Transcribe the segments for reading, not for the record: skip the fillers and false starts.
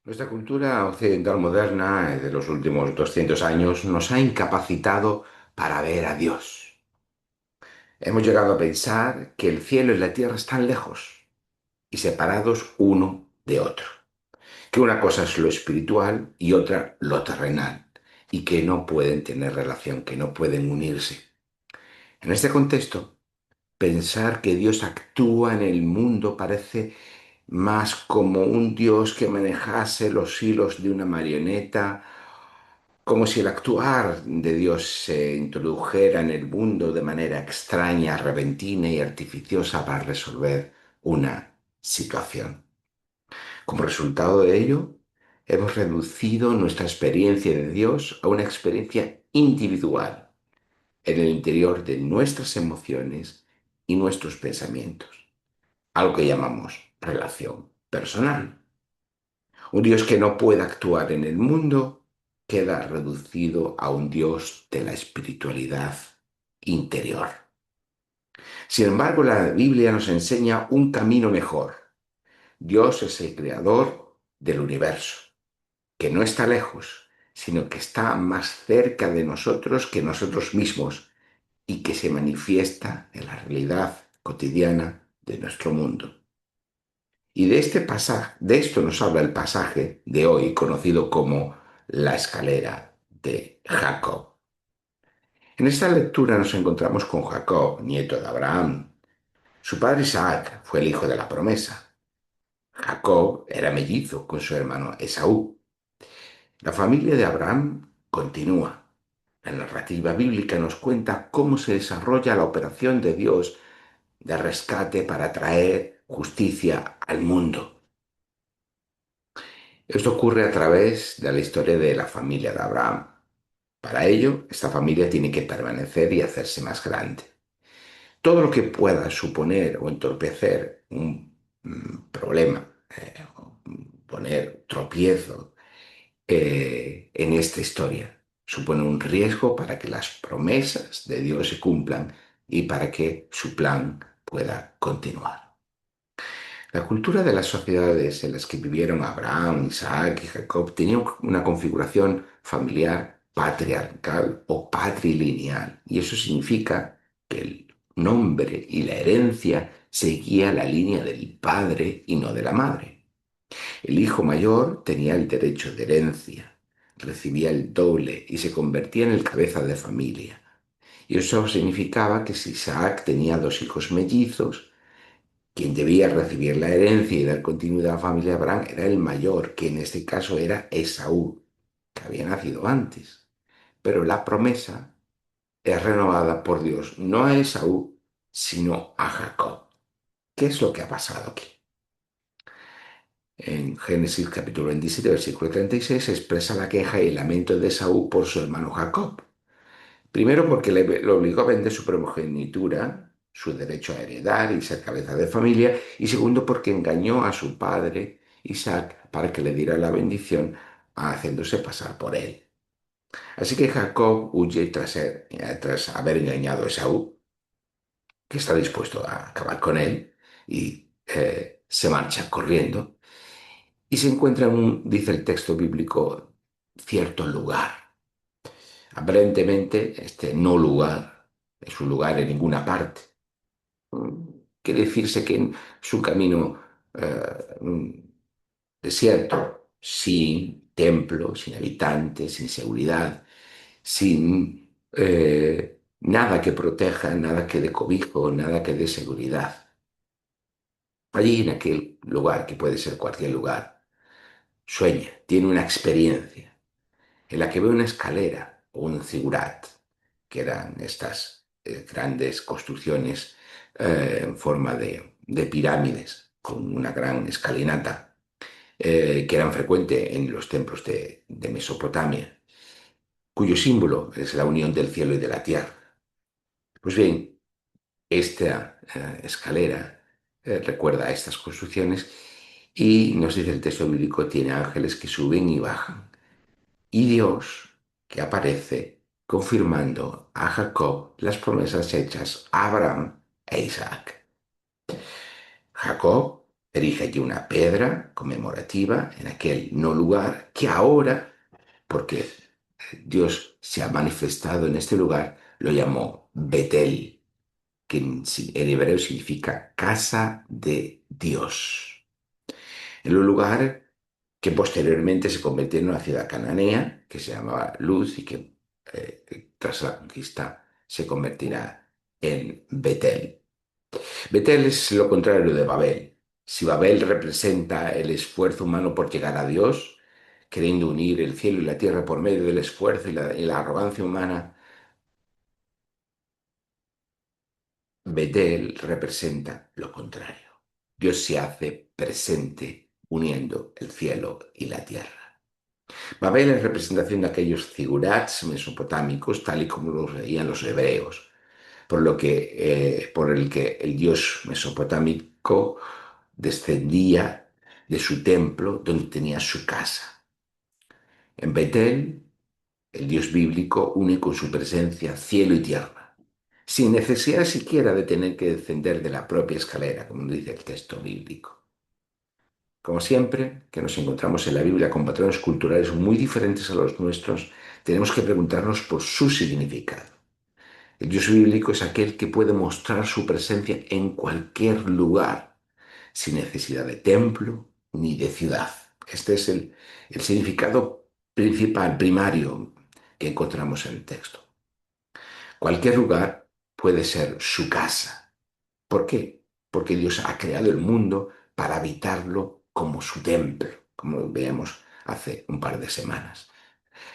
Nuestra cultura occidental moderna de los últimos 200 años nos ha incapacitado para ver a Dios. Hemos llegado a pensar que el cielo y la tierra están lejos y separados uno de otro, que una cosa es lo espiritual y otra lo terrenal, y que no pueden tener relación, que no pueden unirse. En este contexto, pensar que Dios actúa en el mundo parece más como un Dios que manejase los hilos de una marioneta, como si el actuar de Dios se introdujera en el mundo de manera extraña, repentina y artificiosa para resolver una situación. Como resultado de ello, hemos reducido nuestra experiencia de Dios a una experiencia individual en el interior de nuestras emociones y nuestros pensamientos, algo que llamamos relación personal. Un Dios que no puede actuar en el mundo queda reducido a un Dios de la espiritualidad interior. Sin embargo, la Biblia nos enseña un camino mejor. Dios es el creador del universo, que no está lejos, sino que está más cerca de nosotros que nosotros mismos y que se manifiesta en la realidad cotidiana de nuestro mundo. Y de este pasaje, de esto nos habla el pasaje de hoy, conocido como la escalera de Jacob. En esta lectura nos encontramos con Jacob, nieto de Abraham. Su padre Isaac fue el hijo de la promesa. Jacob era mellizo con su hermano Esaú. La familia de Abraham continúa. La narrativa bíblica nos cuenta cómo se desarrolla la operación de Dios de rescate para traer justicia al mundo. Esto ocurre a través de la historia de la familia de Abraham. Para ello, esta familia tiene que permanecer y hacerse más grande. Todo lo que pueda suponer o entorpecer un problema, o poner tropiezo en esta historia, supone un riesgo para que las promesas de Dios se cumplan y para que su plan pueda continuar. La cultura de las sociedades en las que vivieron Abraham, Isaac y Jacob tenía una configuración familiar patriarcal o patrilineal, y eso significa que el nombre y la herencia seguía la línea del padre y no de la madre. El hijo mayor tenía el derecho de herencia, recibía el doble y se convertía en el cabeza de familia. Y eso significaba que si Isaac tenía dos hijos mellizos, quien debía recibir la herencia y dar continuidad a la familia de Abraham era el mayor, que en este caso era Esaú, que había nacido antes. Pero la promesa es renovada por Dios, no a Esaú, sino a Jacob. ¿Qué es lo que ha pasado aquí? En Génesis capítulo 27, versículo 36, se expresa la queja y el lamento de Esaú por su hermano Jacob. Primero porque lo obligó a vender su primogenitura, su derecho a heredar y ser cabeza de familia, y segundo porque engañó a su padre Isaac para que le diera la bendición haciéndose pasar por él. Así que Jacob huye tras haber engañado a Esaú, que está dispuesto a acabar con él, y se marcha corriendo y se encuentra en dice el texto bíblico, cierto lugar. Aparentemente, este no lugar es un lugar en ninguna parte. Quiere decirse que es un camino desierto, sin templo, sin habitantes, sin seguridad, sin nada que proteja, nada que dé cobijo, nada que dé seguridad. Allí en aquel lugar, que puede ser cualquier lugar, sueña, tiene una experiencia en la que ve una escalera o un zigurat, que eran estas grandes construcciones en forma de pirámides, con una gran escalinata, que eran frecuentes en los templos de Mesopotamia, cuyo símbolo es la unión del cielo y de la tierra. Pues bien, esta escalera recuerda a estas construcciones y nos dice el texto bíblico, tiene ángeles que suben y bajan. Y Dios que aparece confirmando a Jacob las promesas hechas a Abraham e Isaac. Jacob Erige allí una piedra conmemorativa en aquel no lugar que ahora, porque Dios se ha manifestado en este lugar, lo llamó Betel, que en hebreo significa casa de Dios. En un lugar que posteriormente se convirtió en una ciudad cananea, que se llamaba Luz y que tras la conquista se convertirá en Betel. Betel es lo contrario de Babel. Si Babel representa el esfuerzo humano por llegar a Dios, queriendo unir el cielo y la tierra por medio del esfuerzo y la arrogancia humana, Betel representa lo contrario. Dios se hace presente uniendo el cielo y la tierra. Babel es representación de aquellos zigurats mesopotámicos, tal y como los veían los hebreos, por el que el dios mesopotámico descendía de su templo donde tenía su casa. En Betel, el dios bíblico une con su presencia cielo y tierra, sin necesidad siquiera de tener que descender de la propia escalera, como dice el texto bíblico. Como siempre, que nos encontramos en la Biblia con patrones culturales muy diferentes a los nuestros, tenemos que preguntarnos por su significado. El Dios bíblico es aquel que puede mostrar su presencia en cualquier lugar, sin necesidad de templo ni de ciudad. Este es el significado principal, primario, que encontramos en el texto. Cualquier lugar puede ser su casa. ¿Por qué? Porque Dios ha creado el mundo para habitarlo como su templo, como veíamos hace un par de semanas.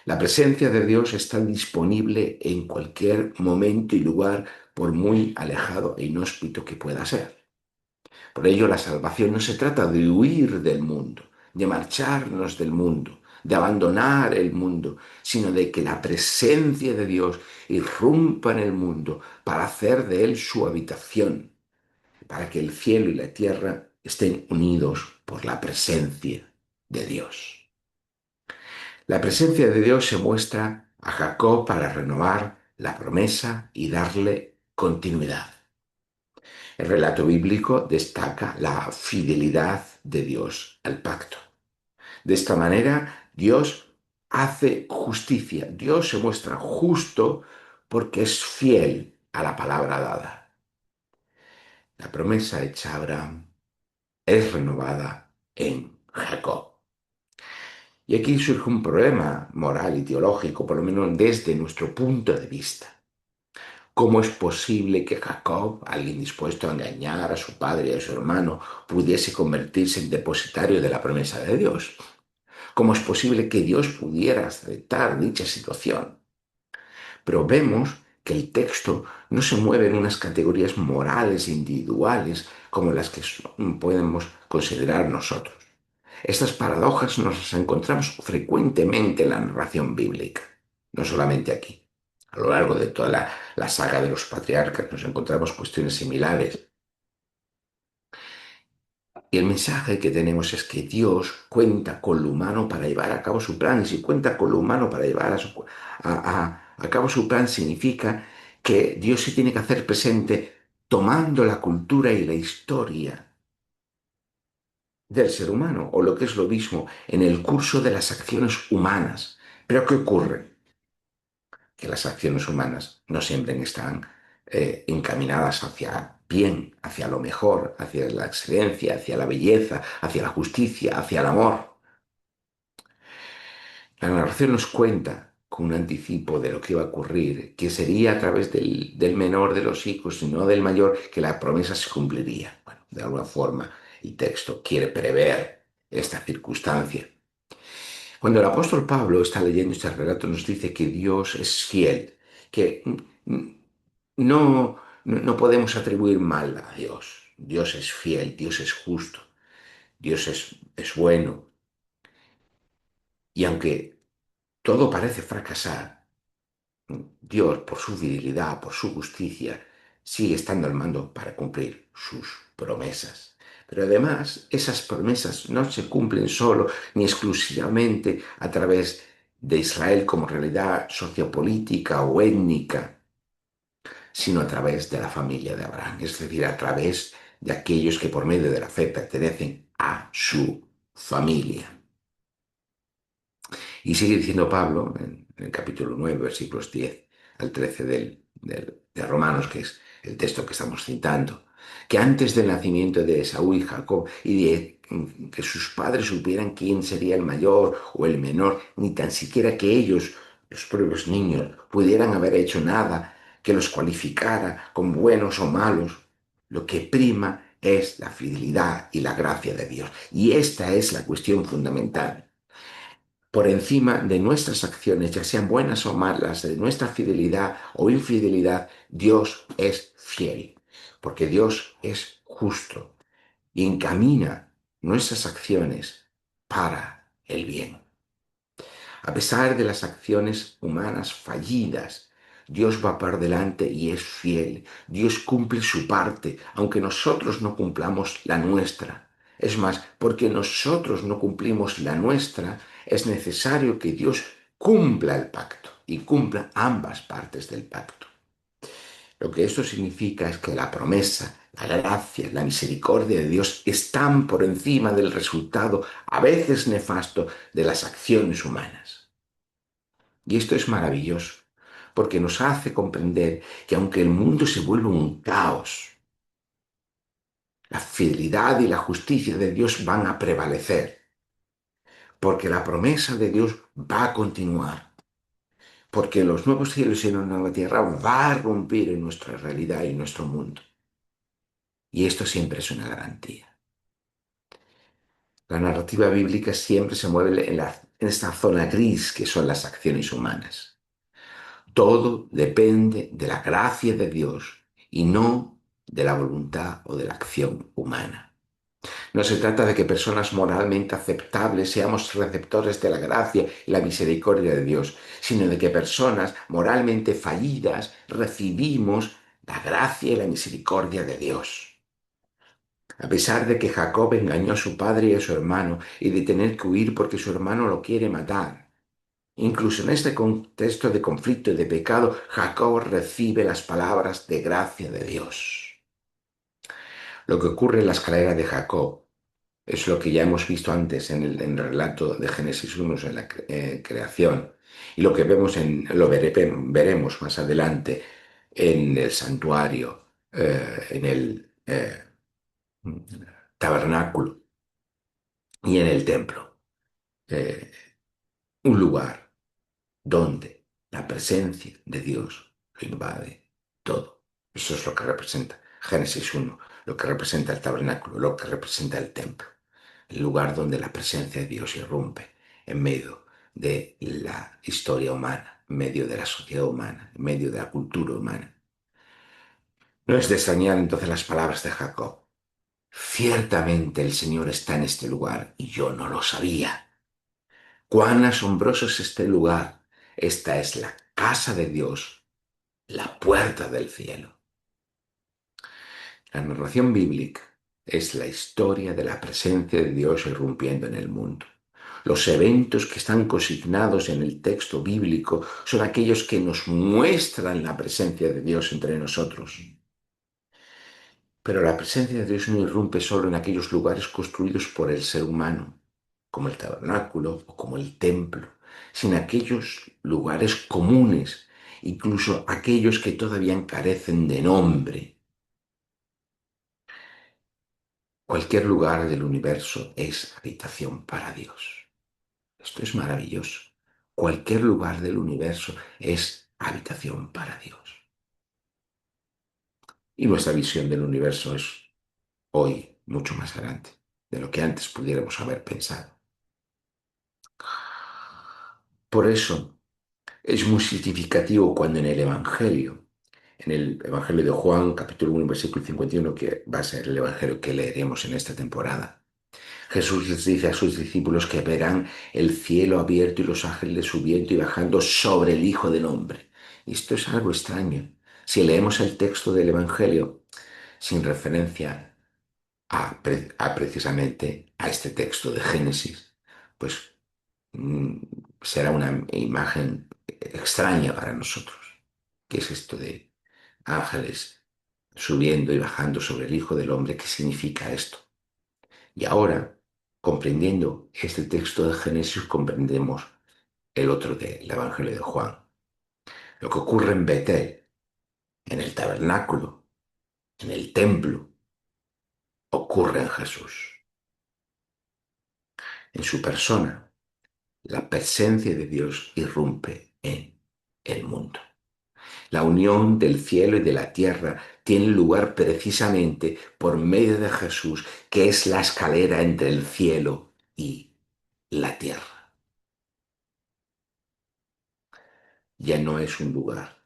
La presencia de Dios está disponible en cualquier momento y lugar, por muy alejado e inhóspito que pueda ser. Por ello, la salvación no se trata de huir del mundo, de marcharnos del mundo, de abandonar el mundo, sino de que la presencia de Dios irrumpa en el mundo para hacer de él su habitación, para que el cielo y la tierra estén unidos por la presencia de Dios. La presencia de Dios se muestra a Jacob para renovar la promesa y darle continuidad. El relato bíblico destaca la fidelidad de Dios al pacto. De esta manera, Dios hace justicia. Dios se muestra justo porque es fiel a la palabra dada. La promesa hecha a Abraham es renovada en Jacob. Y aquí surge un problema moral y teológico, por lo menos desde nuestro punto de vista. ¿Cómo es posible que Jacob, alguien dispuesto a engañar a su padre y a su hermano, pudiese convertirse en depositario de la promesa de Dios? ¿Cómo es posible que Dios pudiera aceptar dicha situación? Pero vemos que el texto no se mueve en unas categorías morales individuales como las que podemos considerar nosotros. Estas paradojas nos las encontramos frecuentemente en la narración bíblica, no solamente aquí. A lo largo de toda la saga de los patriarcas nos encontramos cuestiones similares. Y el mensaje que tenemos es que Dios cuenta con lo humano para llevar a cabo su plan. Y si cuenta con lo humano para llevar a cabo su plan, significa que Dios se tiene que hacer presente tomando la cultura y la historia del ser humano, o lo que es lo mismo, en el curso de las acciones humanas. Pero ¿qué ocurre? Que las acciones humanas no siempre están encaminadas hacia bien, hacia lo mejor, hacia la excelencia, hacia la belleza, hacia la justicia, hacia el amor. La narración nos cuenta con un anticipo de lo que iba a ocurrir, que sería a través del menor de los hijos y no del mayor, que la promesa se cumpliría. Bueno, de alguna forma el texto quiere prever esta circunstancia. Cuando el apóstol Pablo está leyendo este relato, nos dice que Dios es fiel, que no podemos atribuir mal a Dios. Dios es fiel, Dios es justo, Dios es bueno. Y aunque todo parece fracasar, Dios, por su fidelidad, por su justicia, sigue estando al mando para cumplir sus promesas. Pero además, esas promesas no se cumplen solo ni exclusivamente a través de Israel como realidad sociopolítica o étnica, sino a través de la familia de Abraham, es decir, a través de aquellos que por medio de la fe pertenecen a su familia. Y sigue diciendo Pablo en el capítulo 9, versículos 10 al 13 de Romanos, que es el texto que estamos citando, que antes del nacimiento de Esaú y Jacob y de que sus padres supieran quién sería el mayor o el menor, ni tan siquiera que ellos, los propios niños, pudieran haber hecho nada que los cualificara como buenos o malos, lo que prima es la fidelidad y la gracia de Dios. Y esta es la cuestión fundamental. Por encima de nuestras acciones, ya sean buenas o malas, de nuestra fidelidad o infidelidad, Dios es fiel, porque Dios es justo y encamina nuestras acciones para el bien. A pesar de las acciones humanas fallidas, Dios va por delante y es fiel. Dios cumple su parte, aunque nosotros no cumplamos la nuestra. Es más, porque nosotros no cumplimos la nuestra, es necesario que Dios cumpla el pacto y cumpla ambas partes del pacto. Lo que esto significa es que la promesa, la gracia, la misericordia de Dios están por encima del resultado, a veces nefasto, de las acciones humanas. Y esto es maravilloso, porque nos hace comprender que aunque el mundo se vuelva un caos, la fidelidad y la justicia de Dios van a prevalecer, porque la promesa de Dios va a continuar, porque los nuevos cielos y la nueva tierra va a romper en nuestra realidad y en nuestro mundo. Y esto siempre es una garantía. La narrativa bíblica siempre se mueve en esta zona gris que son las acciones humanas. Todo depende de la gracia de Dios y no de la voluntad o de la acción humana. No se trata de que personas moralmente aceptables seamos receptores de la gracia y la misericordia de Dios, sino de que personas moralmente fallidas recibimos la gracia y la misericordia de Dios. A pesar de que Jacob engañó a su padre y a su hermano y de tener que huir porque su hermano lo quiere matar, incluso en este contexto de conflicto y de pecado, Jacob recibe las palabras de gracia de Dios. Lo que ocurre en la escalera de Jacob es lo que ya hemos visto antes en el relato de Génesis 1 en la creación y lo que veremos más adelante en el santuario, en el tabernáculo y en el templo. Eh, un lugar donde la presencia de Dios lo invade todo. Eso es lo que representa Génesis 1, lo que representa el tabernáculo, lo que representa el templo, el lugar donde la presencia de Dios irrumpe en medio de la historia humana, en medio de la sociedad humana, en medio de la cultura humana. No es de extrañar entonces las palabras de Jacob. Ciertamente el Señor está en este lugar y yo no lo sabía. Cuán asombroso es este lugar. Esta es la casa de Dios, la puerta del cielo. La narración bíblica es la historia de la presencia de Dios irrumpiendo en el mundo. Los eventos que están consignados en el texto bíblico son aquellos que nos muestran la presencia de Dios entre nosotros. Pero la presencia de Dios no irrumpe solo en aquellos lugares construidos por el ser humano, como el tabernáculo o como el templo, sino aquellos lugares comunes, incluso aquellos que todavía carecen de nombre. Cualquier lugar del universo es habitación para Dios. Esto es maravilloso. Cualquier lugar del universo es habitación para Dios. Y nuestra visión del universo es hoy mucho más grande de lo que antes pudiéramos haber pensado. Por eso es muy significativo cuando en el Evangelio de Juan, capítulo 1, versículo 51, que va a ser el Evangelio que leeremos en esta temporada, Jesús les dice a sus discípulos que verán el cielo abierto y los ángeles subiendo y bajando sobre el Hijo del Hombre. Y esto es algo extraño. Si leemos el texto del Evangelio sin referencia precisamente a este texto de Génesis, pues mm, será una imagen extraña para nosotros. ¿Qué es esto de ángeles? subiendo y bajando sobre el Hijo del Hombre. ¿Qué significa esto? Y ahora, comprendiendo este texto de Génesis, comprendemos el otro del Evangelio de Juan. Lo que ocurre en Betel, en el tabernáculo, en el templo, ocurre en Jesús. En su persona, la presencia de Dios irrumpe en el mundo. La unión del cielo y de la tierra tiene lugar precisamente por medio de Jesús, que es la escalera entre el cielo y la tierra. Ya no es un lugar,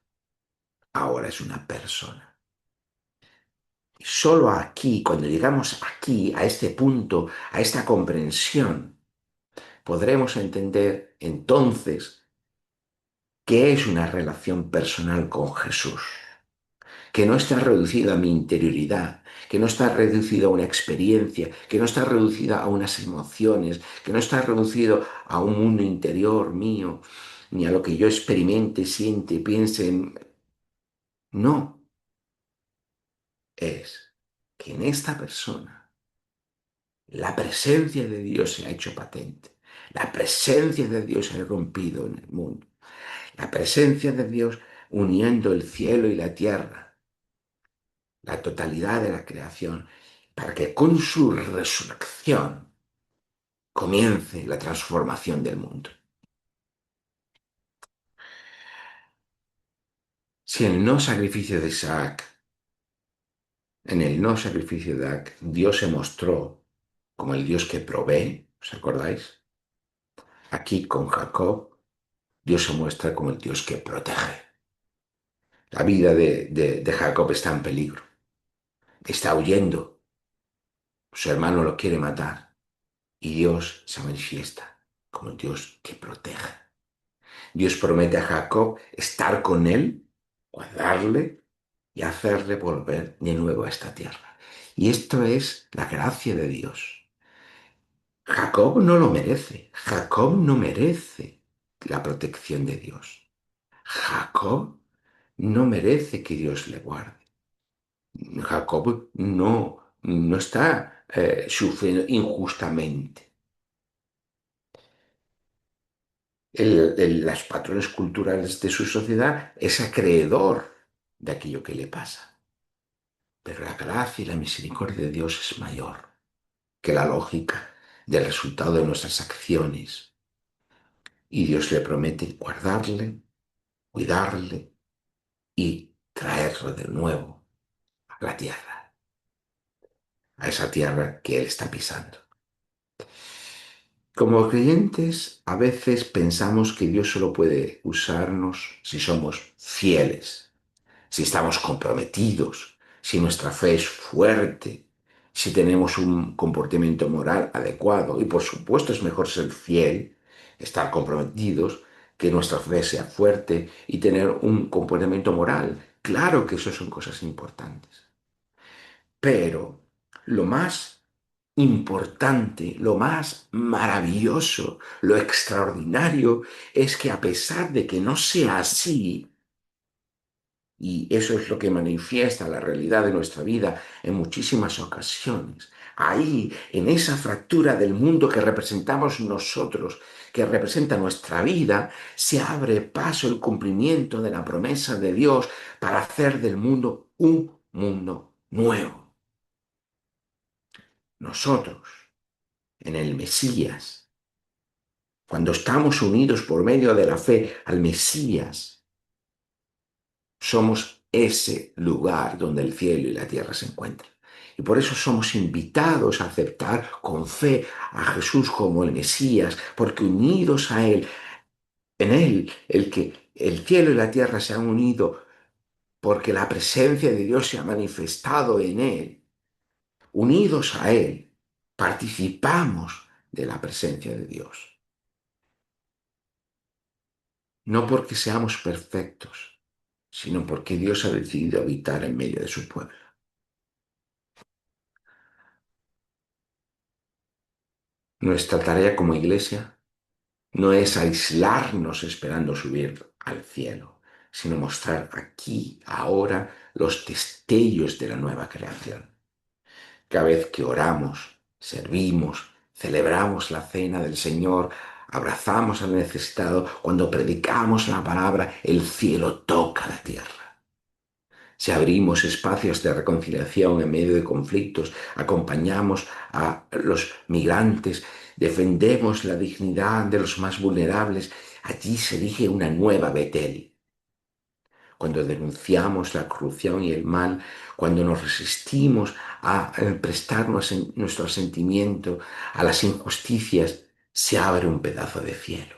ahora es una persona. Y solo aquí, cuando llegamos aquí, a este punto, a esta comprensión, podremos entender entonces qué es una relación personal con Jesús, que no está reducida a mi interioridad, que no está reducida a una experiencia, que no está reducida a unas emociones, que no está reducido a un mundo interior mío, ni a lo que yo experimente, siente, piense. No, es que en esta persona la presencia de Dios se ha hecho patente. La presencia de Dios se ha rompido en el mundo. La presencia de Dios uniendo el cielo y la tierra, la totalidad de la creación, para que con su resurrección comience la transformación del mundo. Si el no sacrificio de Isaac, en el no sacrificio de Isaac, Dios se mostró como el Dios que provee, ¿os acordáis? Aquí con Jacob, Dios se muestra como el Dios que protege. La vida de Jacob está en peligro, está huyendo, su hermano lo quiere matar y Dios se manifiesta como el Dios que protege. Dios promete a Jacob estar con él, guardarle y hacerle volver de nuevo a esta tierra. Y esto es la gracia de Dios. Jacob no lo merece. Jacob no merece la protección de Dios. Jacob no merece que Dios le guarde. Jacob no está sufriendo injustamente. Los patrones culturales de su sociedad es acreedor de aquello que le pasa. Pero la gracia y la misericordia de Dios es mayor que la lógica del resultado de nuestras acciones. Y Dios le promete guardarle, cuidarle y traerlo de nuevo a la tierra, a esa tierra que Él está pisando. Como creyentes, a veces pensamos que Dios solo puede usarnos si somos fieles, si estamos comprometidos, si nuestra fe es fuerte, si tenemos un comportamiento moral adecuado. Y por supuesto es mejor ser fiel, estar comprometidos, que nuestra fe sea fuerte y tener un comportamiento moral. Claro que eso son cosas importantes. Pero lo más importante, lo más maravilloso, lo extraordinario es que a pesar de que no sea así, y eso es lo que manifiesta la realidad de nuestra vida en muchísimas ocasiones. Ahí, en esa fractura del mundo que representamos nosotros, que representa nuestra vida, se abre paso el cumplimiento de la promesa de Dios para hacer del mundo un mundo nuevo. Nosotros, en el Mesías, cuando estamos unidos por medio de la fe al Mesías, somos ese lugar donde el cielo y la tierra se encuentran. Y por eso somos invitados a aceptar con fe a Jesús como el Mesías, porque unidos a Él, en Él, el que el cielo y la tierra se han unido, porque la presencia de Dios se ha manifestado en Él, unidos a Él, participamos de la presencia de Dios. No porque seamos perfectos, sino porque Dios ha decidido habitar en medio de su pueblo. Nuestra tarea como iglesia no es aislarnos esperando subir al cielo. sino mostrar aquí, ahora, los destellos de la nueva creación. Cada vez que oramos, servimos, celebramos la cena del Señor, abrazamos al necesitado, cuando predicamos la palabra, el cielo toca la tierra. Si abrimos espacios de reconciliación en medio de conflictos, acompañamos a los migrantes, defendemos la dignidad de los más vulnerables, allí se erige una nueva Betel. Cuando denunciamos la corrupción y el mal, cuando nos resistimos a prestarnos en nuestro sentimiento a las injusticias, se abre un pedazo de cielo.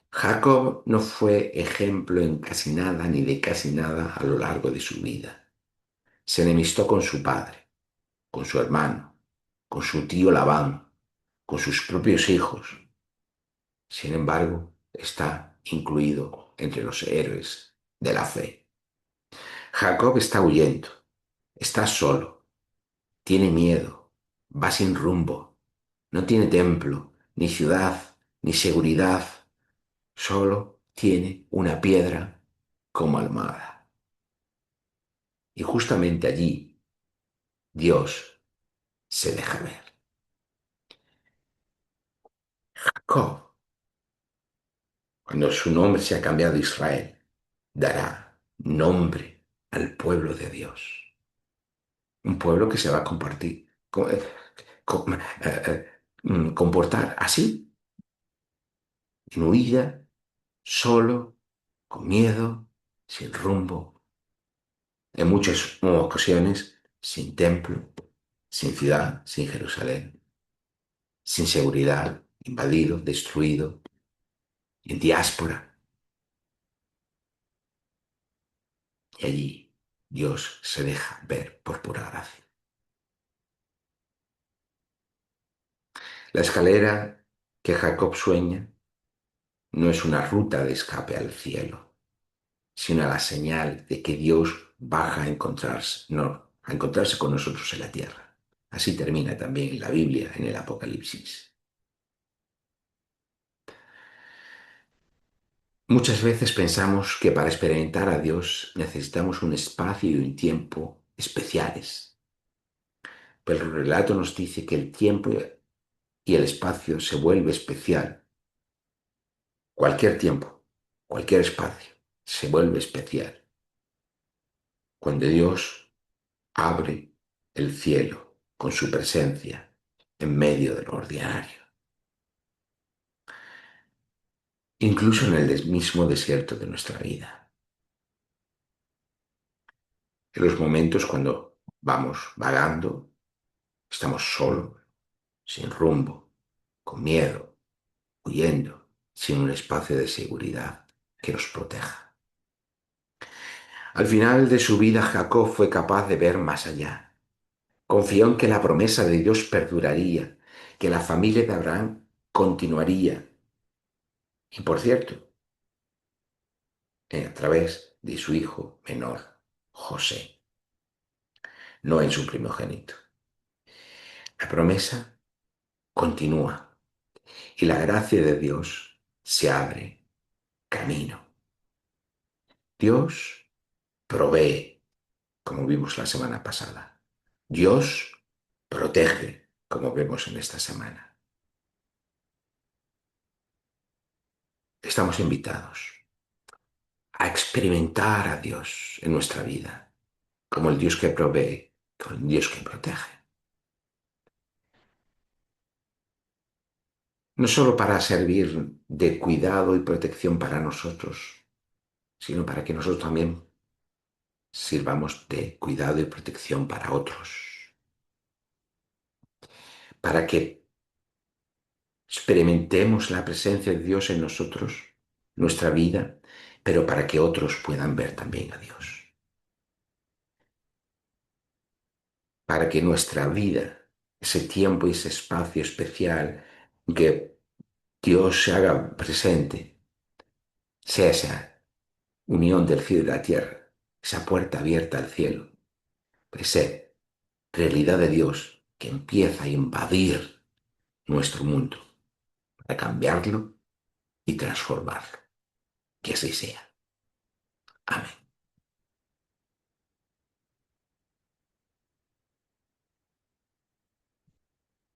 Jacob no fue ejemplo en casi nada ni de casi nada a lo largo de su vida. Se enemistó con su padre, con su hermano, con su tío Labán, con sus propios hijos. Sin embargo, está incluido entre los héroes de la fe. Jacob está huyendo, está solo, tiene miedo, va sin rumbo, no tiene templo, ni ciudad, ni seguridad, solo tiene una piedra como almohada. Y justamente allí Dios se deja ver. Jacob, cuando su nombre se ha cambiado a Israel, dará nombre al pueblo de Dios. Un pueblo que se va a compartir, comportar así, en huida, solo, con miedo, sin rumbo, en muchas ocasiones sin templo, sin ciudad, sin Jerusalén, sin seguridad, invadido, destruido, en diáspora. Y allí Dios se deja ver por pura gracia. La escalera que Jacob sueña no es una ruta de escape al cielo, sino la señal de que Dios baja a encontrarse, no, a encontrarse con nosotros en la tierra. Así termina también la Biblia en el Apocalipsis. Muchas veces pensamos que para experimentar a Dios necesitamos un espacio y un tiempo especiales, pero el relato nos dice que el tiempo y el espacio se vuelve especial. Cualquier tiempo, cualquier espacio se vuelve especial cuando Dios abre el cielo con su presencia en medio de lo ordinario, incluso en el mismo desierto de nuestra vida, en los momentos cuando vamos vagando, estamos solos, sin rumbo, con miedo, huyendo, sin un espacio de seguridad que nos proteja. Al final de su vida, Jacob fue capaz de ver más allá. Confió en que la promesa de Dios perduraría, que la familia de Abraham continuaría. Y por cierto, a través de su hijo menor, José, no en su primogénito. La promesa continúa y la gracia de Dios se abre camino. Dios provee, como vimos la semana pasada. Dios protege, como vemos en esta semana. Estamos invitados a experimentar a Dios en nuestra vida, como el Dios que provee, como el Dios que protege. No solo para servir de cuidado y protección para nosotros, sino para que nosotros también sirvamos de cuidado y protección para otros, para que experimentemos la presencia de Dios en nosotros, nuestra vida, pero para que otros puedan ver también a Dios, para que nuestra vida, ese tiempo y ese espacio especial que Dios se haga presente, sea esa unión del cielo y la tierra, esa puerta abierta al cielo, esa realidad de Dios que empieza a invadir nuestro mundo, para cambiarlo y transformarlo. Que así sea. Amén.